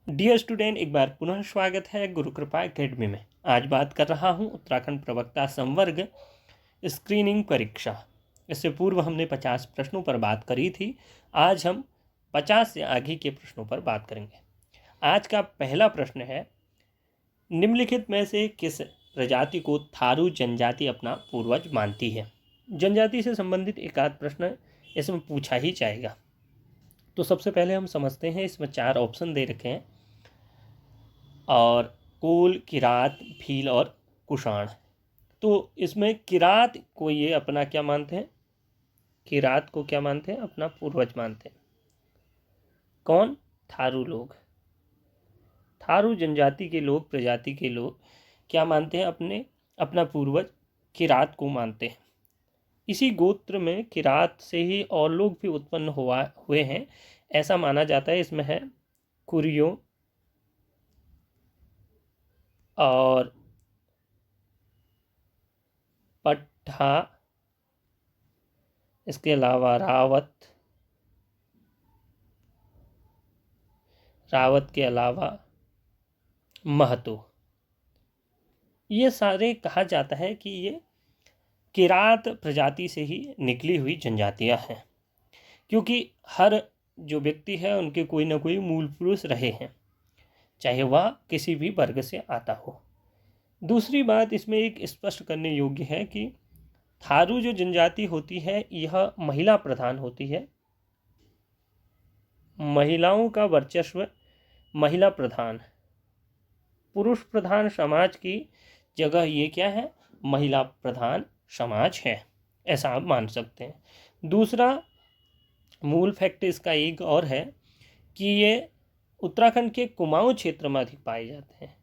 Dear student, एक बार पुनः स्वागत है गुरु कृपा एकेडमी में। आज बात कर रहा हूँ उत्तराखंड प्रवक्ता संवर्ग स्क्रीनिंग परीक्षा। इससे पूर्व हमने 50 प्रश्नों पर बात करी थी। आज हम 50 से आगे के प्रश्नों पर बात करेंगे। आज का पहला प्रश्न है, निम्नलिखित में से किस प्रजाति को थारू जनजाति अपना पूर्वज मानती है। जनजाति से संबंधित एक आध प्रश्न इसमें पूछा ही जाएगा। तो सबसे पहले हम समझते हैं, इसमें 4 ऑप्शन दे रखे हैं और कोल, किरात, भील और कुषाण। तो इसमें किरात को ये अपना क्या मानते हैं, किरात को क्या मानते हैं, अपना पूर्वज मानते हैं। कौन? थारू लोग। थारू जनजाति के लोग, प्रजाति के लोग क्या मानते हैं, अपना पूर्वज किरात को मानते हैं। इसी गोत्र में किरात से ही और लोग भी उत्पन्न हुए हैं, ऐसा माना जाता है। इसमें है कुरियो और पट्ठा, इसके अलावा रावत के अलावा महतो। ये सारे कहा जाता है कि ये किरात प्रजाति से ही निकली हुई जनजातियां हैं, क्योंकि हर जो व्यक्ति है उनके कोई ना कोई मूल पुरुष रहे हैं, चाहे वह किसी भी वर्ग से आता हो। दूसरी बात इसमें एक स्पष्ट करने योग्य है कि थारू जो जनजाति होती है यह महिला प्रधान होती है। महिलाओं का वर्चस्व, महिला प्रधान, पुरुष प्रधान समाज की जगह ये क्या है, महिला प्रधान समाज है, ऐसा आप मान सकते हैं। दूसरा मूल फैक्ट इसका एक और है कि ये उत्तराखंड के कुमाऊं क्षेत्र में अधिक पाए जाते हैं,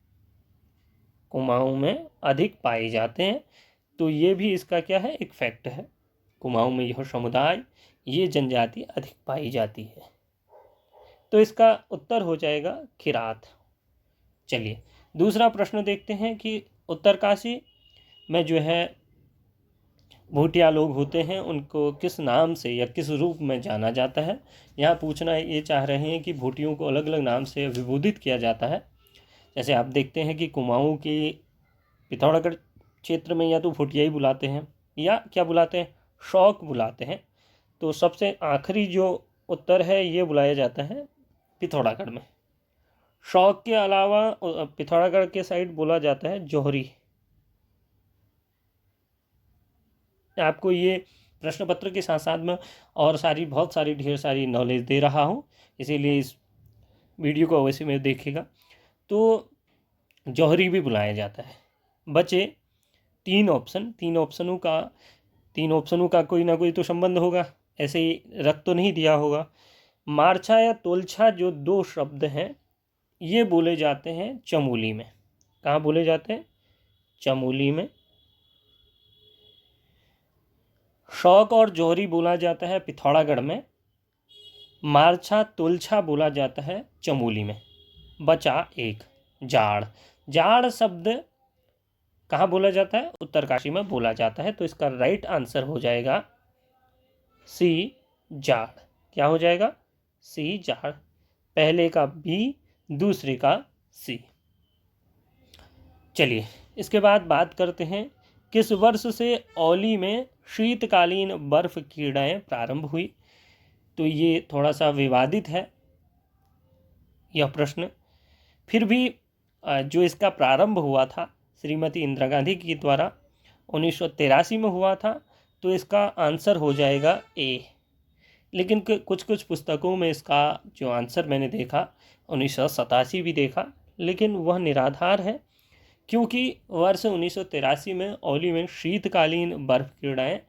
कुमाऊं में अधिक पाए जाते हैं। तो ये भी इसका क्या है, एक फैक्ट है। कुमाऊं में यह समुदाय, ये जनजाति अधिक पाई जाती है। तो इसका उत्तर हो जाएगा किरात। चलिए दूसरा प्रश्न देखते हैं कि उत्तरकाशी में जो है भूटिया लोग होते हैं, उनको किस नाम से या किस रूप में जाना जाता है। यहाँ पूछना ये चाह रहे हैं कि भूटियों को अलग अलग नाम से विभूदित किया जाता है। जैसे आप देखते हैं कि कुमाऊं की पिथौरागढ़ क्षेत्र में या तो भूटिया ही बुलाते हैं या क्या बुलाते हैं, शौक बुलाते हैं। तो सबसे आखिरी जो उत्तर है ये बुलाया जाता है पिथौरागढ़ में। शौक के अलावा पिथौरागढ़ के साइड बोला जाता है जौहरी। आपको ये प्रश्न पत्र के साथ साथ में और बहुत सारी ढेर सारी नॉलेज दे रहा हूँ, इसीलिए इस वीडियो को अवश्य में देखिएगा। तो जौहरी भी बुलाया जाता है। बचे 3 ऑप्शन। 3 ऑप्शनों का कोई ना कोई तो संबंध होगा, ऐसे ही रख तो नहीं दिया होगा। मारछा या तोलछा जो 2 शब्द हैं ये बोले जाते हैं चमोली में। कहाँ बोले जाते हैं? चमोली में। शौक और जौहरी बोला जाता है पिथौरागढ़ में। मारछा तुलछा बोला जाता है चमोली में। बचा एक जाड़। जाड़ शब्द कहाँ बोला जाता है? उत्तरकाशी में बोला जाता है। तो इसका राइट आंसर हो जाएगा सी, जाड़। क्या हो जाएगा? सी, जाड़। पहले का बी, दूसरे का सी। चलिए इसके बाद बात करते हैं, किस वर्ष से औली में शीतकालीन बर्फ क्रीड़ाएं प्रारंभ हुई। तो ये थोड़ा सा विवादित है यह प्रश्न। फिर भी जो इसका प्रारंभ हुआ था श्रीमती इंदिरा गांधी के द्वारा 1983 में हुआ था। तो इसका आंसर हो जाएगा ए। लेकिन कुछ पुस्तकों में इसका जो आंसर मैंने देखा 1987 भी देखा, लेकिन वह निराधार है, क्योंकि वर्ष 1983 में औली में शीतकालीन बर्फ क्रीड़ाएं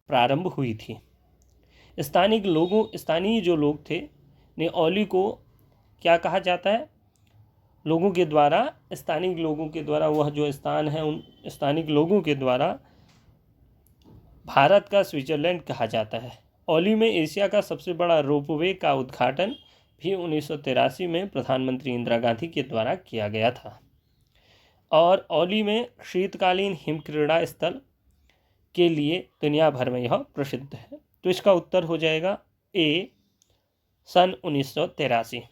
प्रारंभ हुई थी। स्थानीय जो लोग थे ने औली को क्या कहा जाता है, स्थानीय लोगों के द्वारा वह जो स्थान है उन स्थानीय लोगों के द्वारा भारत का स्विट्जरलैंड कहा जाता है। औली में एशिया का सबसे बड़ा रोपवे का उद्घाटन भी 1983 में प्रधानमंत्री इंदिरा गांधी के द्वारा किया गया था। और औली में शीतकालीन हिमक्रीड़ा स्थल के लिए दुनिया भर में यह प्रसिद्ध है। तो इसका उत्तर हो जाएगा ए, सन 1983।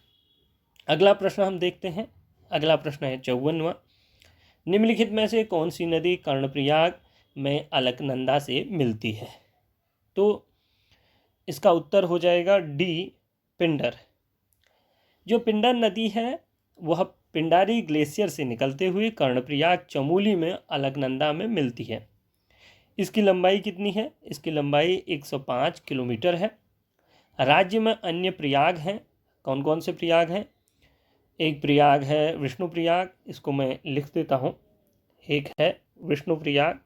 अगला प्रश्न हम देखते हैं। अगला प्रश्न है 54वां। निम्नलिखित में से कौन सी नदी कर्णप्रयाग में अलकनंदा से मिलती है? तो इसका उत्तर हो जाएगा डी, पिंडर। जो पिंडर नदी है वह पिंडारी ग्लेशियर से निकलते हुए कर्णप्रयाग चमोली में अलकनंदा में मिलती है। इसकी लंबाई कितनी है? इसकी लंबाई 105 किलोमीटर है। राज्य में अन्य प्रयाग हैं। कौन कौन से प्रयाग हैं? एक प्रयाग है विष्णु प्रयाग, इसको मैं लिख देता हूँ। एक है विष्णु प्रयाग।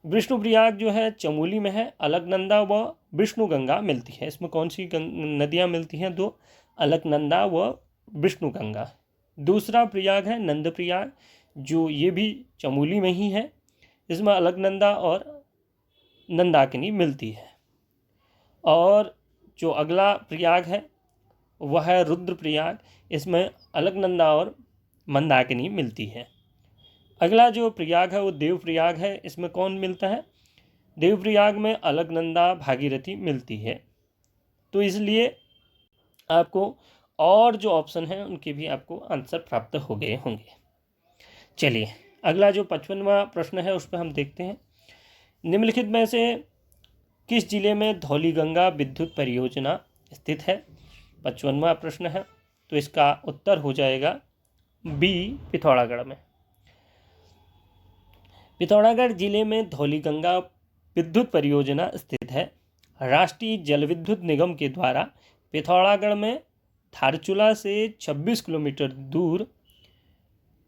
विष्णु प्रयाग जो है चमोली में है। अलकनंदा व विष्णु गंगा मिलती है। इसमें कौन सी नदियाँ मिलती हैं? दो, अलकनंदा व विष्णु गंगा। दूसरा प्रयाग है नंद प्रयाग, जो ये भी चमोली में ही है। इसमें अलकनंदा और नंदाकिनी मिलती है। और जो अगला प्रयाग है वह है रुद्रप्रयाग। इसमें अलकनंदा और मंदाकिनी मिलती है। अगला जो प्रयाग है वो देवप्रयाग है। इसमें कौन मिलता है? देवप्रयाग में अलकनंदा भागीरथी मिलती है। तो इसलिए आपको और जो ऑप्शन हैं उनके भी आपको आंसर प्राप्त हो गए होंगे। चलिए अगला जो 55वां प्रश्न है उस पर हम देखते हैं। निम्नलिखित में से किस जिले में धौलीगंगा विद्युत परियोजना स्थित है? 55वां प्रश्न है, तो इसका उत्तर हो जाएगा बी, पिथौरागढ़ में। पिथौरागढ़ जिले में धौलीगंगा विद्युत परियोजना स्थित है। राष्ट्रीय जल विद्युत निगम के द्वारा पिथौरागढ़ में धारचूला से 26 किलोमीटर दूर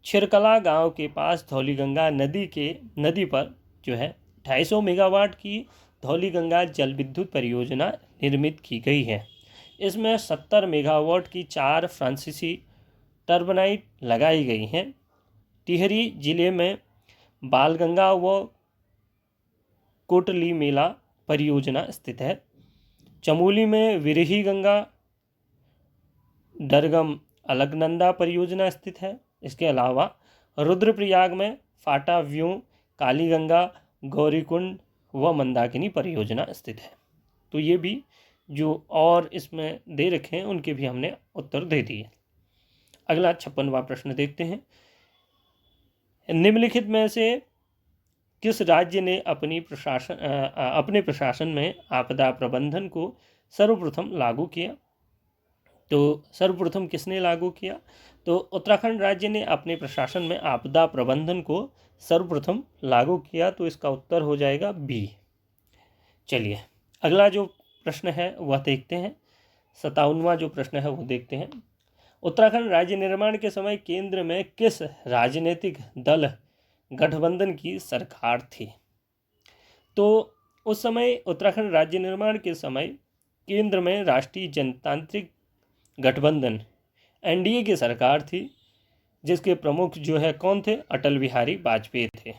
छिरकला गांव के पास धौलीगंगा नदी पर जो है 250 मेगावाट की धौलीगंगा जल विद्युत परियोजना निर्मित की गई है। इसमें 70 मेगावाट की 4 फ्रांसीसी टर्बाइन लगाई गई हैं। टिहरी जिले में बालगंगा व कोटली मेला परियोजना स्थित है। चमोली में विरही गंगा डरगम अलकनंदा परियोजना स्थित है। इसके अलावा रुद्रप्रयाग में फाटा व्यू कालीगंगा गौरीकुंड व मंदाकिनी परियोजना स्थित है। तो ये भी जो और इसमें दे रखे हैं उनके भी हमने उत्तर दे दिए। अगला 56वां प्रश्न देखते हैं। निम्नलिखित में से किस राज्य ने अपने प्रशासन में आपदा प्रबंधन को सर्वप्रथम लागू किया? तो सर्वप्रथम किसने लागू किया? तो उत्तराखंड राज्य ने अपने प्रशासन में आपदा प्रबंधन को सर्वप्रथम लागू किया। तो इसका उत्तर हो जाएगा बी। चलिए अगला जो प्रश्न है वह देखते हैं। 57वां जो प्रश्न है वो देखते हैं। उत्तराखंड राज्य निर्माण के समय केंद्र में किस राजनीतिक दल गठबंधन की सरकार थी? तो उस समय उत्तराखंड राज्य निर्माण के समय केंद्र में राष्ट्रीय जनतांत्रिक गठबंधन एनडीए की सरकार थी, जिसके प्रमुख जो है कौन थे? अटल बिहारी वाजपेयी थे।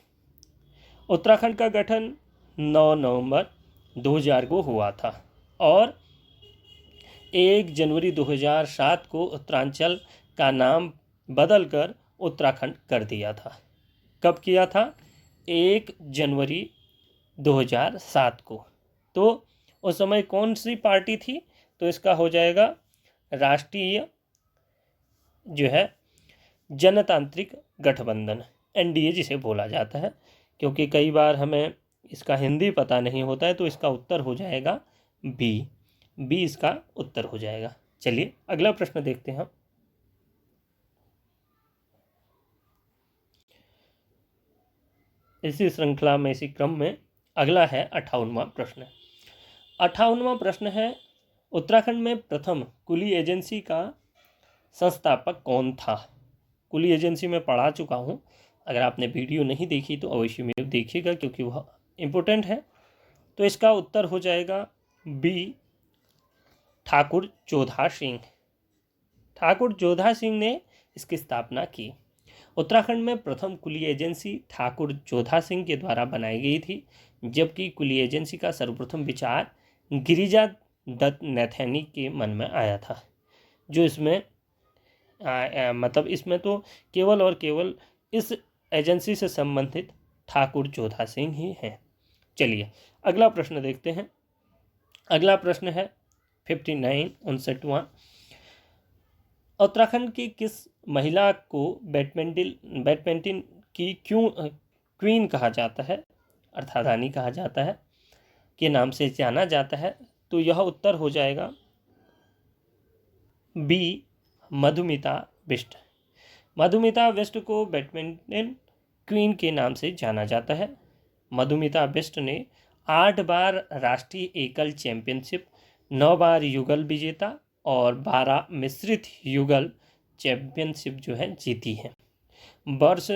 उत्तराखंड का गठन 9 नवंबर 2000 को हुआ था और 1 जनवरी 2007 को उत्तरांचल का नाम बदलकर उत्तराखंड कर दिया था। कब किया था? 1 जनवरी 2007 को। तो उस समय कौन सी पार्टी थी? तो इसका हो जाएगा राष्ट्रीय जो है जनतांत्रिक गठबंधन, एनडीए जिसे बोला जाता है। क्योंकि कई बार हमें इसका हिंदी पता नहीं होता है, तो इसका उत्तर हो जाएगा बी। बी इसका उत्तर हो जाएगा। चलिए अगला प्रश्न देखते हैं हम। इसी श्रृंखला में, इसी क्रम में अगला है 58वां प्रश्न। 58वां प्रश्न है, उत्तराखंड में प्रथम कुली एजेंसी का संस्थापक कौन था? कुली एजेंसी में पढ़ा चुका हूँ। अगर आपने वीडियो नहीं देखी तो अवश्य में देखिएगा, क्योंकि वह इम्पोर्टेंट है। तो इसका उत्तर हो जाएगा बी, ठाकुर जोधा सिंह। ठाकुर जोधा सिंह ने इसकी स्थापना की। उत्तराखंड में प्रथम कुली एजेंसी ठाकुर जोधा सिंह के द्वारा बनाई गई थी, जबकि कुली एजेंसी का सर्वप्रथम विचार गिरिजा दत्त नैथानी के मन में आया था। जो इसमें मतलब इसमें तो केवल और केवल इस एजेंसी से संबंधित ठाकुर जोधा सिंह ही हैं। चलिए अगला प्रश्न देखते हैं। अगला प्रश्न है 59 59वां। उत्तराखंड की किस महिला को बैडमिंटन की क्वीन कहा जाता है, अर्थात रानी कहा जाता है, के नाम से जाना जाता है? तो यह उत्तर हो जाएगा बी, मधुमिता बिष्ट। मधुमिता बिष्ट को बैडमिंटन क्वीन के नाम से जाना जाता है। मधुमिता बिष्ट ने 8 बार राष्ट्रीय एकल चैंपियनशिप, 9 बार युगल विजेता और 12 मिश्रित युगल चैंपियनशिप जो है जीती है। वर्ष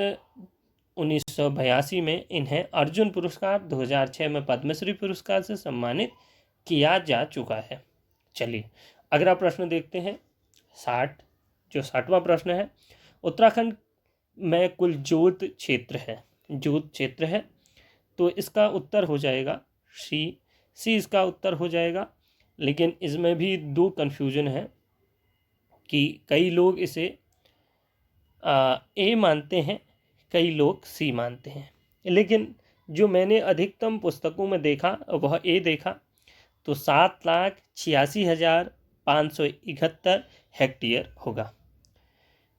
1982 में इन्हें अर्जुन पुरस्कार, 2006 में पद्मश्री पुरस्कार से सम्मानित किया जा चुका है। चलिए अगला प्रश्न देखते हैं। 60वां प्रश्न है, उत्तराखंड में कुल जोत क्षेत्र है, तो इसका उत्तर हो जाएगा सी इसका उत्तर हो जाएगा। लेकिन इसमें भी 2 कन्फ्यूजन है कि कई लोग इसे ए मानते हैं, कई लोग सी मानते हैं, लेकिन जो मैंने अधिकतम पुस्तकों में देखा वह ए देखा। तो 7,86,571 हेक्टेयर होगा,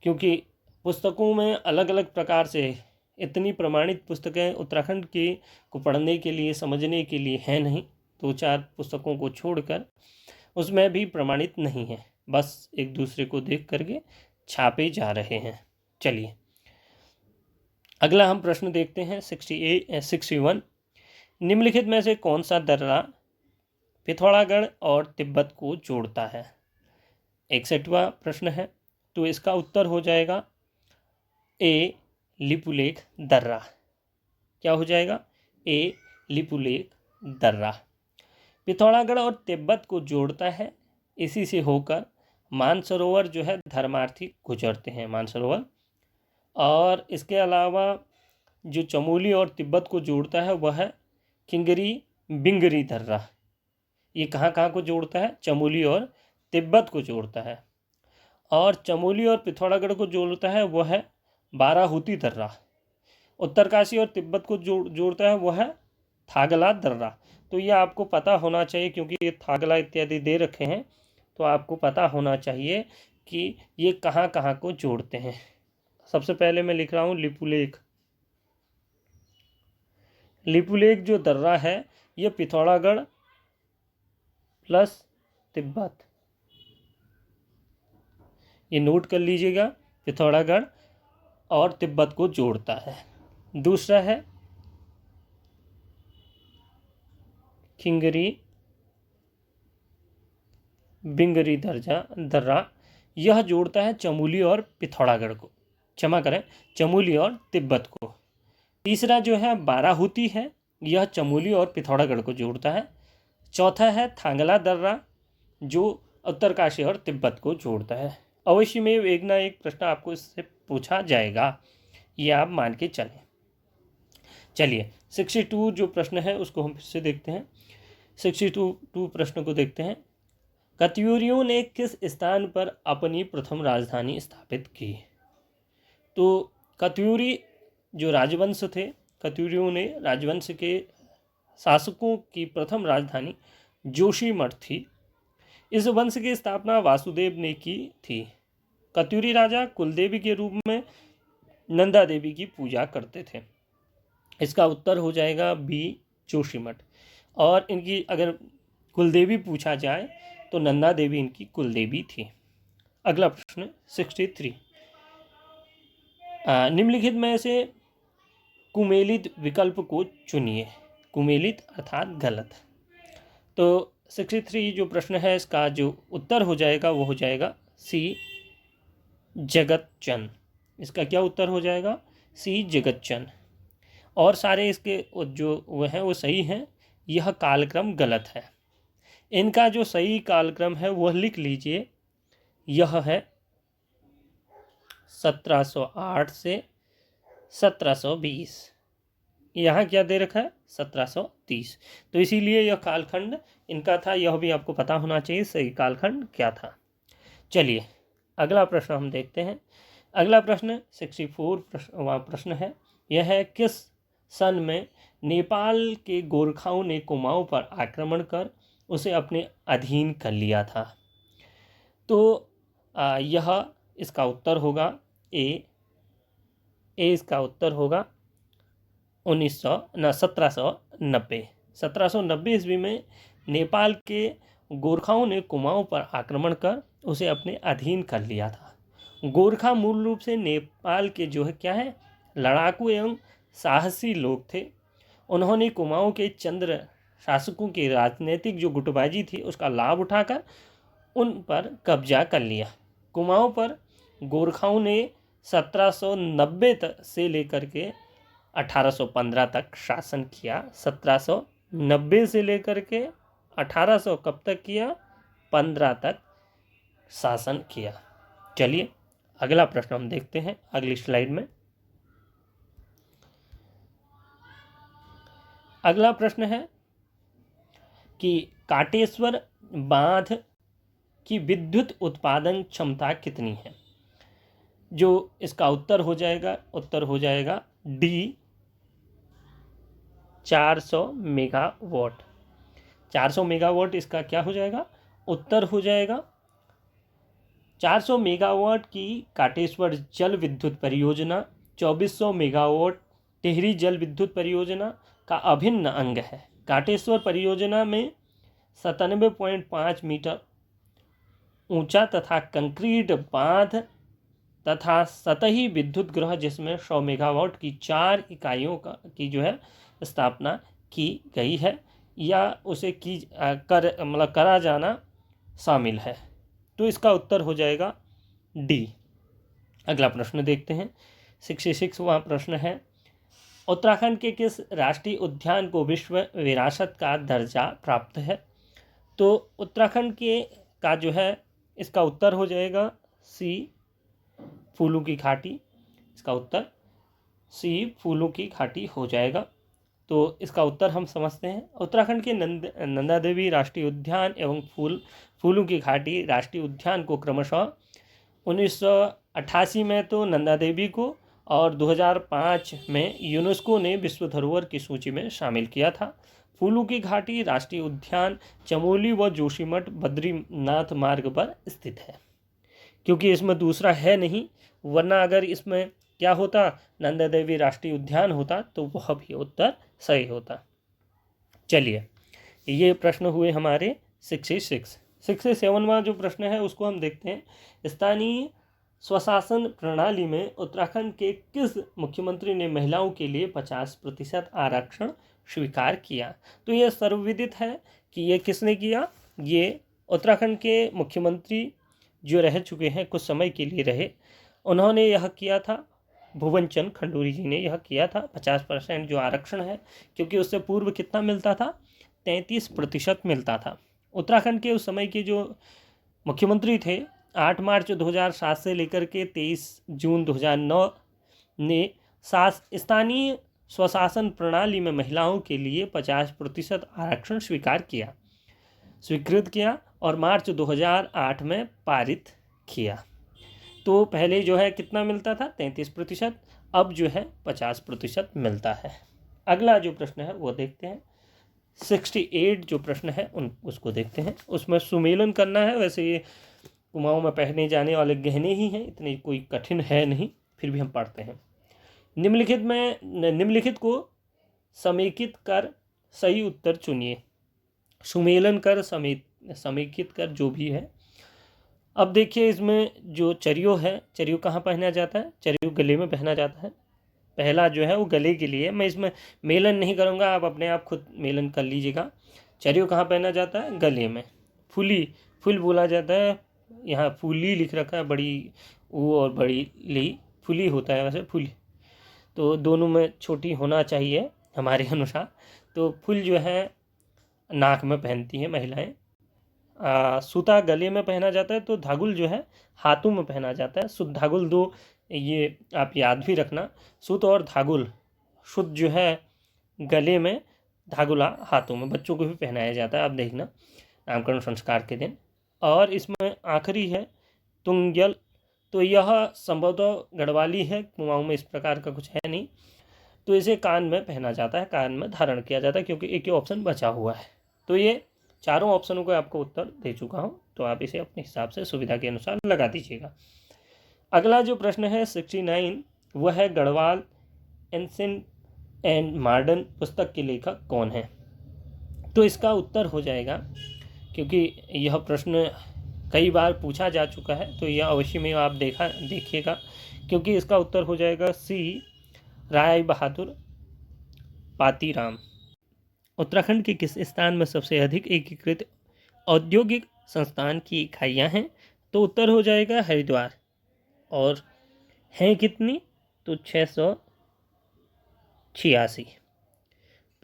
क्योंकि पुस्तकों में अलग अलग प्रकार से इतनी प्रमाणित पुस्तकें उत्तराखंड के को पढ़ने के लिए, समझने के लिए हैं नहीं। 2-4 पुस्तकों को छोड़कर उसमें भी प्रमाणित नहीं है, बस एक दूसरे को देख करके छापे जा रहे हैं। चलिए अगला हम प्रश्न देखते हैं। 61 निम्नलिखित में से कौन सा दर्रा पिथौरागढ़ और तिब्बत को जोड़ता है? 61वां प्रश्न है, तो इसका उत्तर हो जाएगा ए, लिपुलेख दर्रा। क्या हो जाएगा? ए, लिपुलेख दर्रा पिथौरागढ़ और तिब्बत को जोड़ता है। इसी से होकर मानसरोवर जो है धर्मार्थी गुजरते हैं, मानसरोवर। और इसके अलावा जो चमोली और तिब्बत को जोड़ता है वह है किंगरी बिंगरी दर्रा। ये कहाँ कहाँ को जोड़ता है? चमोली और तिब्बत को जोड़ता है। और चमोली और पिथौरागढ़ को जोड़ता है वह है बाराहुती दर्रा। उत्तरकाशी और तिब्बत को जोड़ता है वह है थागला दर्रा। तो ये आपको पता होना चाहिए, क्योंकि ये थागला इत्यादि दे रखे हैं, तो आपको पता होना चाहिए कि ये कहाँ कहाँ को जोड़ते हैं। सबसे पहले मैं लिख रहा हूँ लिपुलेख जो दर्रा है ये पिथौरागढ़ प्लस तिब्बत, ये नोट कर लीजिएगा, पिथौरागढ़ और तिब्बत को जोड़ता है। दूसरा है किंगरी बिंगरी दर्रा, यह जोड़ता है चमोली और पिथौरागढ़ को, क्षमा करें, चमोली और तिब्बत को। तीसरा जो है बाराहुती है, यह चमोली और पिथौरागढ़ को जोड़ता है। चौथा है थांगला दर्रा जो उत्तरकाशी और तिब्बत को जोड़ता है। अवश्य में एक ना एक प्रश्न आपको इससे पूछा जाएगा, ये आप मान के चलें। चलिए 62 जो प्रश्न है उसको हम फिर से देखते हैं। 62 प्रश्न को देखते हैं। कत्यूरियों ने किस स्थान पर अपनी प्रथम राजधानी स्थापित की? तो कत्यूरी जो राजवंश थे, कत्यूरियों ने राजवंश के शासकों की प्रथम राजधानी जोशीमठ थी। इस वंश की स्थापना वासुदेव ने की थी। कत्यूरी राजा कुलदेवी के रूप में नंदा देवी की पूजा करते थे। इसका उत्तर हो जाएगा बी, जोशीमठ। और इनकी अगर कुलदेवी पूछा जाए तो नंदा देवी इनकी कुलदेवी थी। अगला प्रश्न 63 निम्नलिखित में से कुमेलित विकल्प को चुनिए। कुमेलित अर्थात गलत। तो 63 जो प्रश्न है इसका जो उत्तर हो जाएगा वो हो जाएगा सी, जगतचंद। इसका क्या उत्तर हो जाएगा? सी, जगतचंद। और सारे इसके जो वो हैं वो सही हैं, यह कालक्रम गलत है। इनका जो सही कालक्रम है वह लिख लीजिए, यह है 1708 से 1720। यहाँ क्या दे रखा है? 1730। तो इसीलिए यह कालखंड इनका था, यह भी आपको पता होना चाहिए सही कालखंड क्या था। चलिए अगला प्रश्न हम देखते हैं। अगला प्रश्न 64 प्रश्न है। यह है किस सन में नेपाल के गोरखाओं ने कुमाऊं पर आक्रमण कर उसे अपने अधीन कर लिया था। तो यह इसका उत्तर होगा ए इसका उत्तर होगा 1790 ईस्वी में नेपाल के गोरखाओं ने कुमाऊं पर आक्रमण कर उसे अपने अधीन कर लिया था। गोरखा मूल रूप से नेपाल के जो है क्या है, लड़ाकू एवं साहसी लोग थे। उन्होंने कुमाऊं के चंद्र शासकों की राजनीतिक जो गुटबाजी थी उसका लाभ उठाकर उन पर कब्जा कर लिया। कुमाऊं पर गोरखाओं ने 1790 से लेकर के 1815 तक शासन किया। 1790 से लेकर के 1800 कब तक किया, 15 तक शासन किया। चलिए अगला प्रश्न हम देखते हैं अगली स्लाइड में। अगला प्रश्न है कि काटेश्वर बांध की विद्युत उत्पादन क्षमता कितनी है। जो इसका उत्तर हो जाएगा डी 400 मेगावाट। 400 मेगावाट इसका क्या हो जाएगा, उत्तर हो जाएगा। 400 मेगावाट की काटेश्वर जल विद्युत परियोजना 2400 मेगावाट टिहरी जल विद्युत परियोजना का अभिन्न अंग है। काटेश्वर परियोजना में 97.5 मीटर ऊंचा तथा कंक्रीट बांध तथा सतही विद्युत गृह जिसमें 100 मेगावाट की 4 इकाइयों की जो है स्थापना की गई है या उसे करा जाना शामिल है। तो इसका उत्तर हो जाएगा डी। अगला प्रश्न देखते हैं 66वां प्रश्न है, उत्तराखंड के किस राष्ट्रीय उद्यान को विश्व विरासत का दर्जा प्राप्त है। तो उत्तराखंड के का जो है इसका उत्तर हो जाएगा सी फूलों की घाटी। इसका उत्तर सी फूलों की घाटी हो जाएगा। तो इसका उत्तर हम समझते हैं। उत्तराखंड के नंदा देवी राष्ट्रीय उद्यान एवं फूलों की घाटी राष्ट्रीय उद्यान को क्रमशः 1988 में तो नंदा देवी को और 2005 में यूनेस्को ने विश्व धरोहर की सूची में शामिल किया था। फूलों की घाटी राष्ट्रीय उद्यान चमोली व जोशीमठ बद्रीनाथ मार्ग पर स्थित है, क्योंकि इसमें दूसरा है नहीं, वरना अगर इसमें क्या होता, नंदा देवी राष्ट्रीय उद्यान होता तो वह भी उत्तर सही होता। चलिए ये प्रश्न हुए हमारे 67वां जो प्रश्न है उसको हम देखते हैं। स्थानीय स्वशासन प्रणाली में उत्तराखंड के किस मुख्यमंत्री ने महिलाओं के लिए 50% आरक्षण स्वीकार किया। तो ये सर्वविदित है कि ये किसने किया, ये उत्तराखंड के मुख्यमंत्री जो रह चुके हैं, कुछ समय के लिए रहे, उन्होंने यह किया था। भुवन चंद खंडूरी जी ने यह किया था 50% जो आरक्षण है, क्योंकि उससे पूर्व कितना मिलता था, 33% मिलता था। उत्तराखंड के उस समय के जो मुख्यमंत्री थे 8 मार्च 2007 से लेकर के 23 जून 2009 ने स्थानीय स्वशासन प्रणाली में महिलाओं के लिए 50% आरक्षण स्वीकृत किया और मार्च 2008 में पारित किया। तो पहले जो है कितना मिलता था, 33%, अब जो है 50% मिलता है। अगला जो प्रश्न है वो देखते हैं 68 जो प्रश्न है उसको देखते हैं। उसमें सुमेलन करना है। वैसे ये कुमाऊं में पहने जाने वाले गहने ही हैं, इतनी कोई कठिन है नहीं, फिर भी हम पढ़ते हैं। निम्नलिखित को समेकित कर सही उत्तर चुनिए। सुमेलन कर समेकित कर जो भी है। अब देखिए इसमें जो चरियो है, चरियो कहाँ पहना जाता है, चरियो गले में पहना जाता है। पहला जो है वो गले के लिए, मैं इसमें मेलन नहीं करूँगा, आप अपने आप खुद मेलन कर लीजिएगा। चरियो कहाँ पहना जाता है, गले में। फुल बोला जाता है, यहाँ फूली लिख रखा है, बड़ी ऊ और बड़ी ली, फुली होता है वैसे फुली, तो दोनों में छोटी होना चाहिए हमारे अनुसार। तो फुल जो है नाक में पहनती हैं महिलाएं। सूता गले में पहना जाता है, तो धागुल जो है हाथों में पहना जाता है। शुद्ध धागुल दो, ये आप याद भी रखना, सूत और धागुल। शुद्ध जो है गले में, धागुला हाथों में। बच्चों को भी पहनाया जाता है, आप देखना नामकरण संस्कार के दिन। और इसमें आखिरी है तुंगयल, तो यह संभवतः गढ़वाली है, कुमाऊं में इस प्रकार का कुछ है नहीं। तो इसे कान में पहना जाता है, कान में धारण किया जाता है, क्योंकि एक ही ऑप्शन बचा हुआ है। तो ये चारों ऑप्शनों को आपको उत्तर दे चुका हूँ, तो आप इसे अपने हिसाब से सुविधा के अनुसार लगा दीजिएगा। अगला जो प्रश्न है 69, वह है गढ़वाल एंसेंट एंड मॉडर्न पुस्तक के लेखक कौन है। तो इसका उत्तर हो जाएगा, क्योंकि यह प्रश्न कई बार पूछा जा चुका है, तो यह अवश्य में आप देखिएगा, क्योंकि इसका उत्तर हो जाएगा सी, राय बहादुर पातीराम। उत्तराखंड के किस स्थान में सबसे अधिक एकीकृत औद्योगिक संस्थान की इकाइयाँ हैं। तो उत्तर हो जाएगा हरिद्वार। और हैं कितनी, तो 686।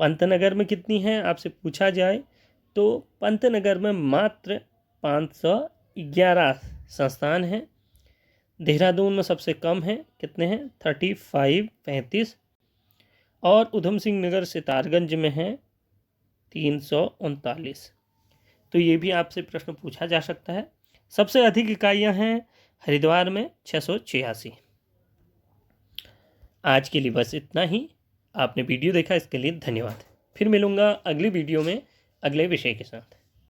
पंतनगर में कितनी हैं आपसे पूछा जाए, तो पंतनगर में मात्र 511 संस्थान हैं। देहरादून में सबसे कम है, कितने हैं, 35 और उधम सिंह नगर सितारगंज में है 339। तो ये भी आपसे प्रश्न पूछा जा सकता है। सबसे अधिक इकाइयां हैं हरिद्वार में 686। आज के लिए बस इतना ही। आपने वीडियो देखा इसके लिए धन्यवाद। फिर मिलूंगा अगली वीडियो में अगले विषय के साथ।